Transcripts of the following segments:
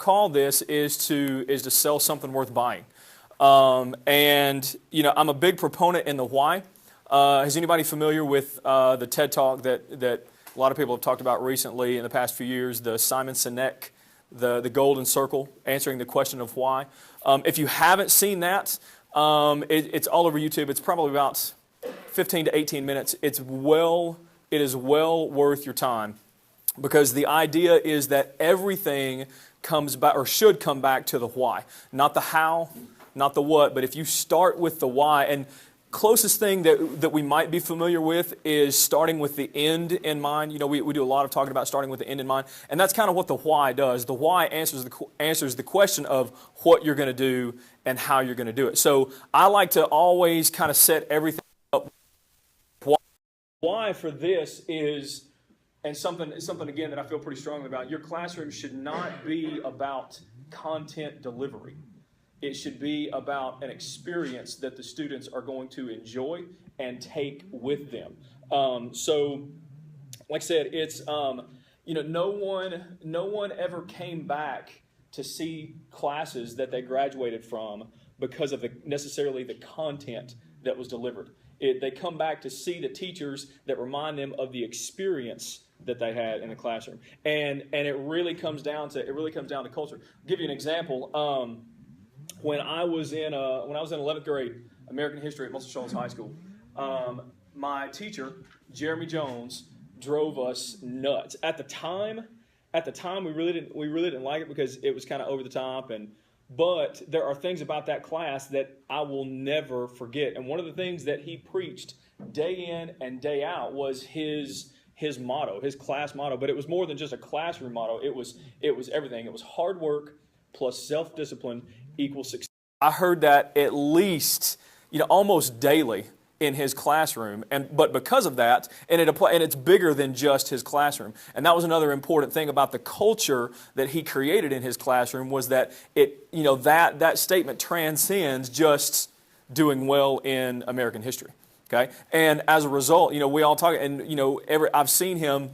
call this is to sell something worth buying. And I'm a big proponent in the why. Is anybody familiar with the TED Talk that a lot of people have talked about recently in the past few years, the Simon Sinek, the Golden Circle, answering the question of why? If you haven't seen that, it's all over YouTube. It's probably about 15 to 18 minutes. It is well worth your time, because the idea is that everything comes back, or should come back, to the why. Not the how, not the what, but if you start with the why. And closest thing that we might be familiar with is starting with the end in mind. We do a lot of talking about starting with the end in mind, and that's kind of what the why does. The why answers the question of what you're going to do and how you're going to do it. So I like to always kind of set everything up. Why for this is, and something again that I feel pretty strongly about, your classroom should not be about content delivery. It should be about an experience that the students are going to enjoy and take with them. So, like I said, it's no one ever came back to see classes that they graduated from because of necessarily the content that was delivered. They come back to see the teachers that remind them of the experience that they had in the classroom, and it really comes down to culture. I'll give you an example. When I was in 11th grade, American history at Muscle Shoals High School, my teacher, Jeremy Jones, drove us nuts. At the time, we really didn't like it because it was kind of over the top, but there are things about that class that I will never forget. And one of the things that he preached day in and day out was his motto, his class motto. But it was more than just a classroom motto. It was everything. It was hard work plus self-discipline equals success. I heard that at least, almost daily in his classroom, but because of that, and it's bigger than just his classroom. And that was another important thing about the culture that he created in his classroom, was that that statement transcends just doing well in American history. Okay, and as a result, we all talk, and I've seen him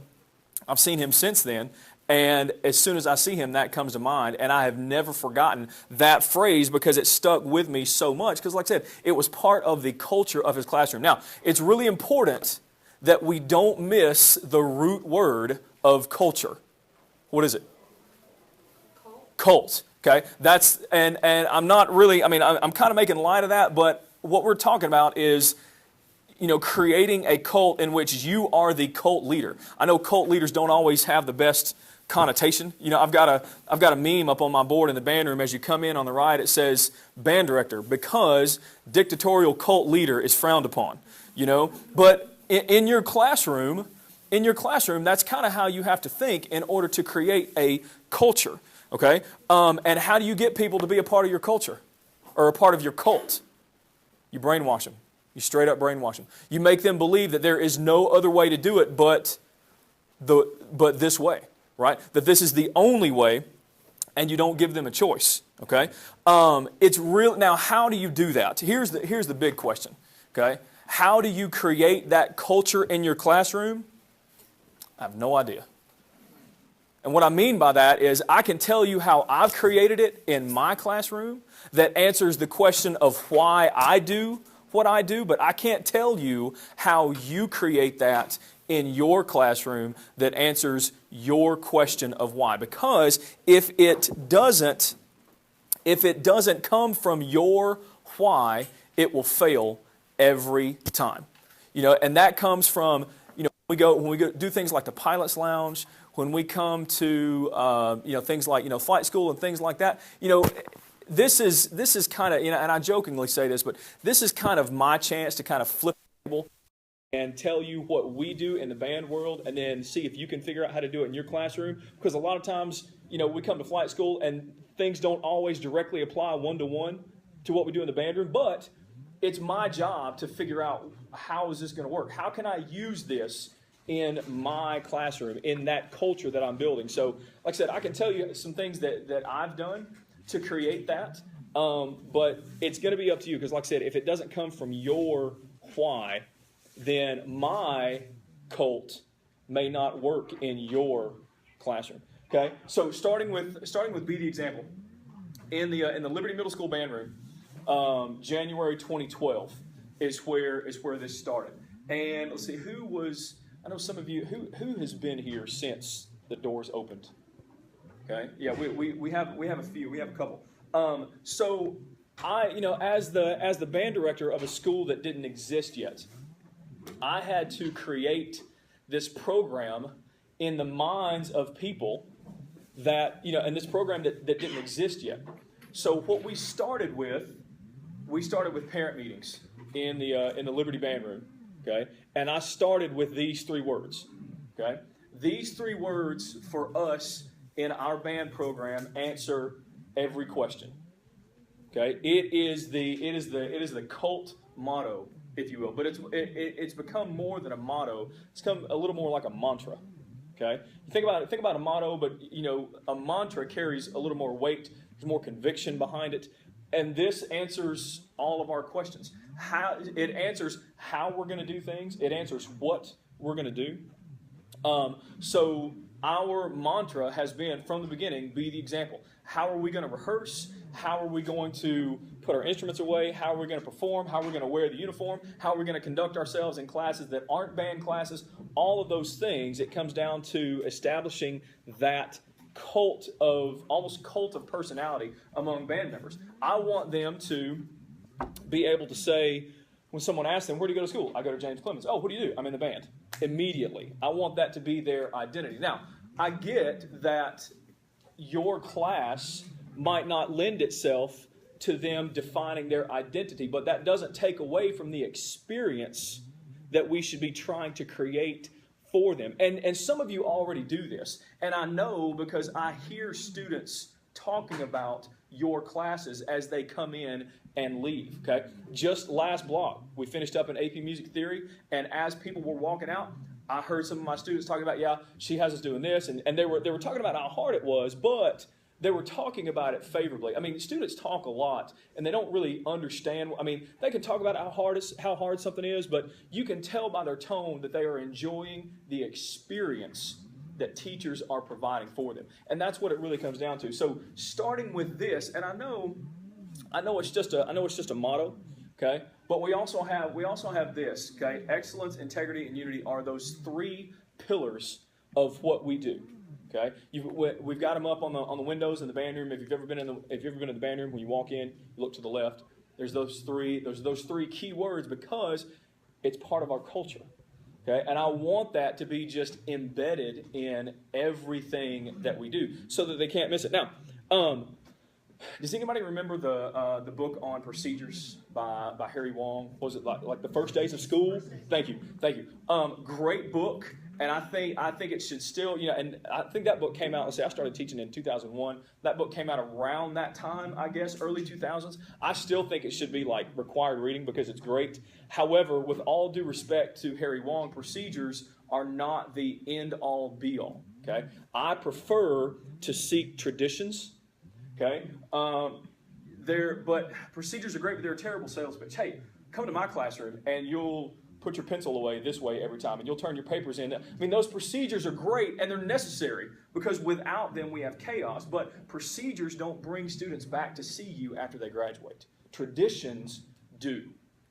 since then. And as soon as I see him, that comes to mind. And I have never forgotten that phrase because it stuck with me so much. Because like I said, it was part of the culture of his classroom. Now, it's really important that we don't miss the root word of culture. What is it? Cult. Okay? And I'm not really, I'm kind of making light of that. But what we're talking about is, creating a cult in which you are the cult leader. I know cult leaders don't always have the best connotation. I've got a meme up on my board in the band room. As you come in on the right, it says band director, because dictatorial cult leader is frowned upon. But in your classroom, that's kind of how you have to think in order to create a culture. Okay, and how do you get people to be a part of your culture or a part of your cult? You brainwash them. You straight up brainwash them. You make them believe that there is no other way to do it but this way. Right? That this is the only way, and you don't give them a choice. Okay? It's real. Now, how do you do that? Here's the big question. Okay? How do you create that culture in your classroom? I have no idea. And what I mean by that is I can tell you how I've created it in my classroom that answers the question of why I do what I do, but I can't tell you how you create that in your classroom that answers your question of why. Because if it doesn't come from your why, it will fail every time. And that comes from, when we go do things like the Pilot's Lounge, when we come to things like flight school and things like that, this is kind of, and I jokingly say this, but this is kind of my chance to kind of flip the table and tell you what we do in the band world, and then see if you can figure out how to do it in your classroom. Because a lot of times, we come to flight school and things don't always directly apply one-to-one to what we do in the band room, but it's my job to figure out, how is this going to work? How can I use this in my classroom, in that culture that I'm building? So, like I said, I can tell you some things that I've done to create that, but it's going to be up to you, because like I said, if it doesn't come from your why, then my cult may not work in your classroom. Okay, so starting with Be the Example, in the Liberty Middle School band room, January 2012 is where this started. And let's see, I know some of you who has been here since the doors opened. Okay, yeah, we have a few, we have a couple. So I, as the band director of a school that didn't exist yet, I had to create this program in the minds of people that, and this program that didn't exist yet. So what we started with parent meetings in the Liberty Band Room, okay? And I started with these 3 words, okay? These 3 words for us in our band program answer every question, okay? It is the cult motto, if you will, but it's become more than a motto. It's become a little more like a mantra. Okay, think about a motto, but a mantra carries a little more weight. There's more conviction behind it, and this answers all of our questions. It answers how we're going to do things. It answers what we're going to do. So our mantra has been from the beginning: be the example. How are we going to rehearse? How are we going to put our instruments away? How are we going to perform? How are we going to wear the uniform? How are we going to conduct ourselves in classes that aren't band classes? All of those things, it comes down to establishing that cult of personality among band members. I want them to be able to say, when someone asks them, where do you go to school? I go to James Clemens. Oh, what do you do? I'm in the band. Immediately. I want that to be their identity. Now, I get that your class might not lend itself to them defining their identity, but that doesn't take away from the experience that we should be trying to create for them. And some of you already do this, and I know because I hear students talking about your classes as they come in and leave, okay? Just last block, we finished up in AP Music Theory, and as people were walking out, I heard some of my students talking about, yeah, she has us doing this, and they were talking about how hard it was, but they were talking about it favorably. I mean, students talk a lot, and they don't really understand. I mean, they can talk about how hard something is, but you can tell by their tone that they are enjoying the experience that teachers are providing for them. And that's what it really comes down to. So starting with this, and I know it's just a motto, okay? But we also have this, okay? Excellence, integrity, and unity are those 3 pillars of what we do. Okay, we've got them up on the windows in the band room. If you've ever been in the band room, when you walk in, you look to the left. There's those 3 key words because it's part of our culture. Okay, and I want that to be just embedded in everything that we do, so that they can't miss it. Now, does anybody remember the book on procedures by Harry Wong? Was it like the First Days of School? Thank you. Great book. And I think it should still, and I think that book came out, let's say I started teaching in 2001. That book came out around that time, I guess, early 2000s. I still think it should be like required reading because it's great. However, with all due respect to Harry Wong, procedures are not the end-all, be-all, okay? I prefer to seek traditions, okay? But procedures are great, but they're a terrible sales pitch. Hey, come to my classroom and you'll put your pencil away this way every time, and you'll turn your papers in. I mean, those procedures are great, and they're necessary, because without them, we have chaos. But procedures don't bring students back to see you after they graduate. Traditions do.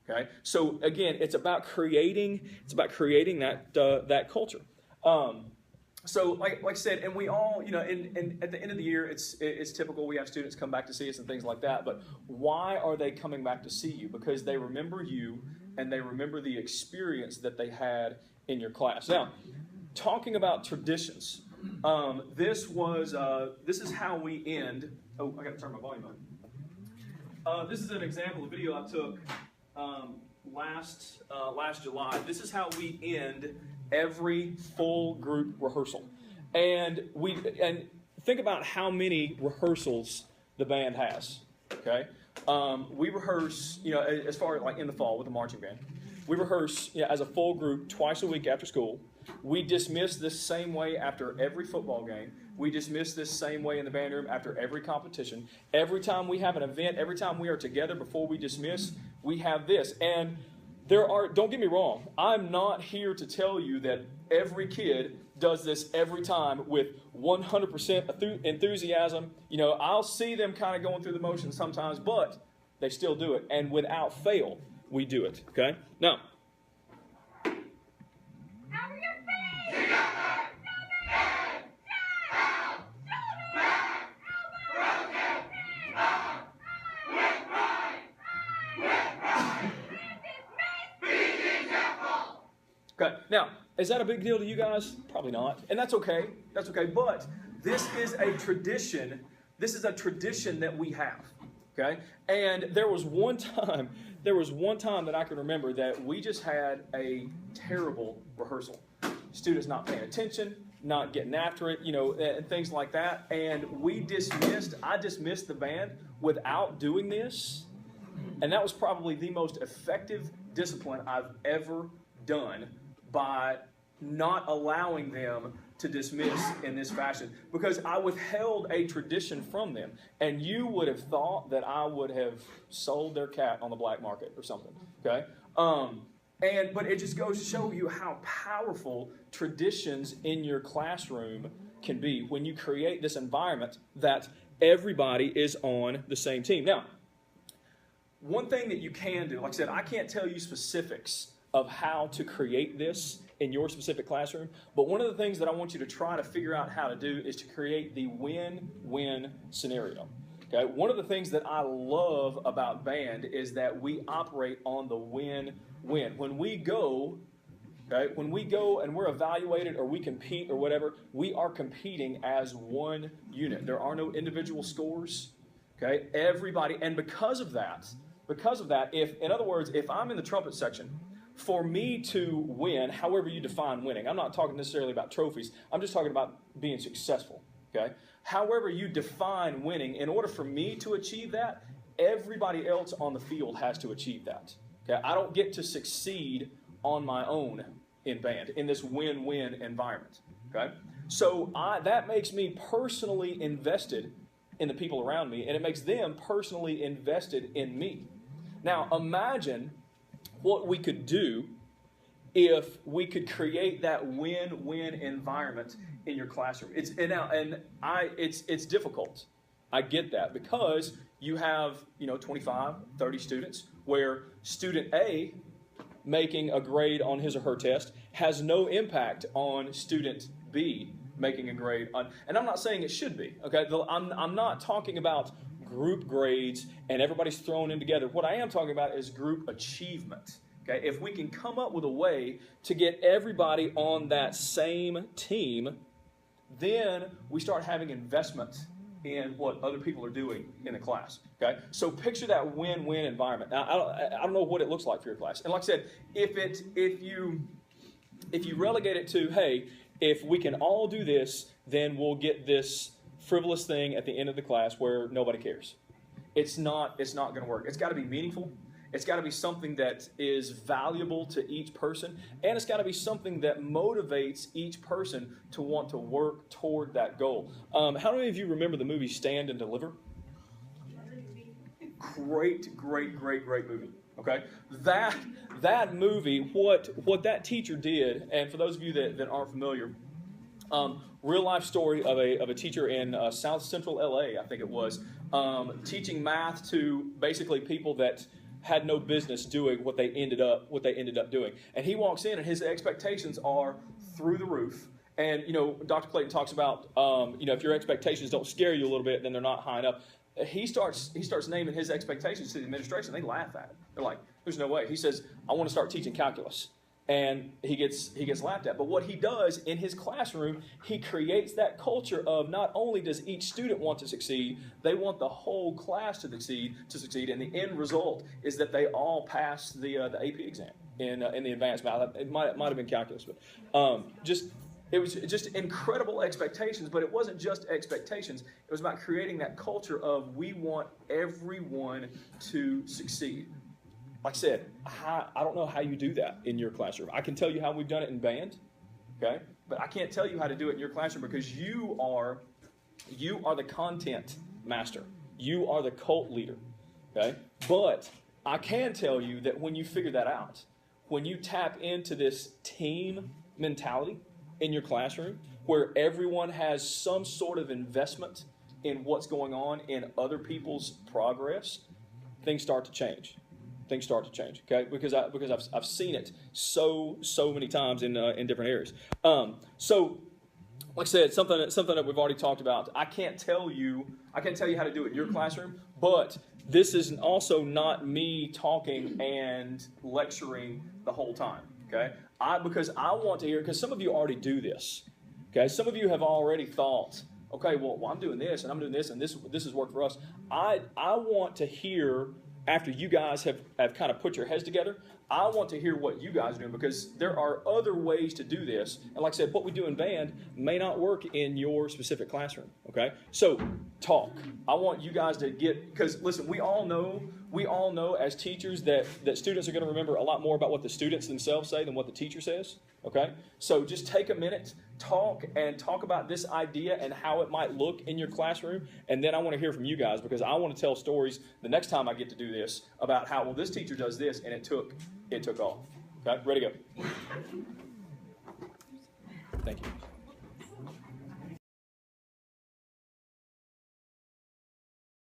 Okay? So, again, it's about creating that culture. So, like I said, and we all, and at the end of the year, it's typical we have students come back to see us and things like that. But why are they coming back to see you? Because they remember you, and they remember the experience that they had in your class. Now, talking about traditions, this is how we end. Oh, I got to turn my volume up. This is an example of a video I took last July. This is how we end every full group rehearsal, and think about how many rehearsals the band has. Okay. We rehearse, as far as like in the fall with the marching band. We rehearse as a full group twice a week after school. We dismiss this same way after every football game. We dismiss this same way in the band room after every competition. Every time we have an event, every time we are together before we dismiss, we have this. And don't get me wrong, I'm not here to tell you that every kid does this every time with 100% enthusiasm. You know, I'll see them kind of going through the motions sometimes, but they still do it. And without fail, we do it. Okay? Now, okay, now, is that a big deal to you guys? Probably not. And that's okay. That's okay. But this is a tradition. This is a tradition that we have. Okay? And there was one time that I can remember that we just had a terrible rehearsal. Students not paying attention, not getting after it, you know, and things like that. And I dismissed the band without doing this. And that was probably the most effective discipline I've ever done, by not allowing them to dismiss in this fashion, because I withheld a tradition from them. And you would have thought that I would have sold their cat on the black market or something. Okay? But it just goes to show you how powerful traditions in your classroom can be when you create this environment that everybody is on the same team. Now, one thing that you can do, like I said, I can't tell you specifics of how to create this in your specific classroom, but one of the things that I want you to try to figure out how to do is to create the win-win scenario. Okay? One of the things that I love about band is that we operate on the win-win. When we go and we're evaluated or we compete or whatever, we are competing as one unit. There are no individual scores. Okay? Everybody, and because of that, in other words, if I'm in the trumpet section, for me to win, however you define winning, I'm not talking necessarily about trophies, I'm just talking about being successful, okay? However you define winning, in order for me to achieve that, everybody else on the field has to achieve that, okay? I don't get to succeed on my own in band, in this win-win environment, okay? So that makes me personally invested in the people around me, and it makes them personally invested in me. Now, imagine what we could do if we could create that win-win environment in your classroom. It's difficult. I get that, because you have 25, 30 students, where student A making a grade on his or her test has no impact on student B making a grade on. And I'm not saying it should be. Okay, I'm not talking about group grades and everybody's thrown in together. What I am talking about is group achievement. Okay, if we can come up with a way to get everybody on that same team, then we start having investment in what other people are doing in the class. Okay, so picture that win-win environment. Now, I don't know what it looks like for your class. And like I said, if you relegate it to, hey, if we can all do this, then we'll get this frivolous thing at the end of the class where nobody cares. It's not going to work. It's got to be meaningful. It's got to be something that is valuable to each person, and it's got to be something that motivates each person to want to work toward that goal. How many of you remember the movie Stand and Deliver? Great movie. Okay, that movie, what that teacher did, and for those of you that aren't familiar, real life story of a teacher in South Central LA, I think it was, teaching math to basically people that had no business doing what they ended up doing. And he walks in, and his expectations are through the roof. And Dr. Clayton talks about if your expectations don't scare you a little bit, then they're not high enough. He starts naming his expectations to the administration. They laugh at it. They're like, "There's no way." He says, "I want to start teaching calculus." And he gets laughed at. But what he does in his classroom, he creates that culture of not only does each student want to succeed, they want the whole class to succeed. And the end result is that they all pass the AP exam in the advanced math. It might have been calculus, but it was just incredible expectations. But it wasn't just expectations. It was about creating that culture of we want everyone to succeed. Like I said, I don't know how you do that in your classroom. I can tell you how we've done it in band, okay? But I can't tell you how to do it in your classroom, because you are the content master. You are the cult leader, okay? But I can tell you that when you figure that out, when you tap into this team mentality in your classroom where everyone has some sort of investment in what's going on in other people's progress, things start to change. Things start to change, okay? Because I've seen it so many times in different areas. So, like I said, something that we've already talked about. I can't tell you how to do it in your classroom, but this is also not me talking and lecturing the whole time, okay? Because I want to hear, because some of you already do this, okay? Some of you have already thought, okay, well I'm doing this and I'm doing this and this has worked for us. I want to hear, after you guys have kind of put your heads together, I want to hear what you guys are doing, because there are other ways to do this. And like I said, what we do in band may not work in your specific classroom, okay? So talk. I want you guys to get, because listen, we all know as teachers that students are going to remember a lot more about what the students themselves say than what the teacher says, okay? So just take a minute, talk about this idea and how it might look in your classroom, and then I want to hear from you guys, because I want to tell stories the next time I get to do this about how, well, this teacher does this and it took off. Okay, ready to go. Thank you.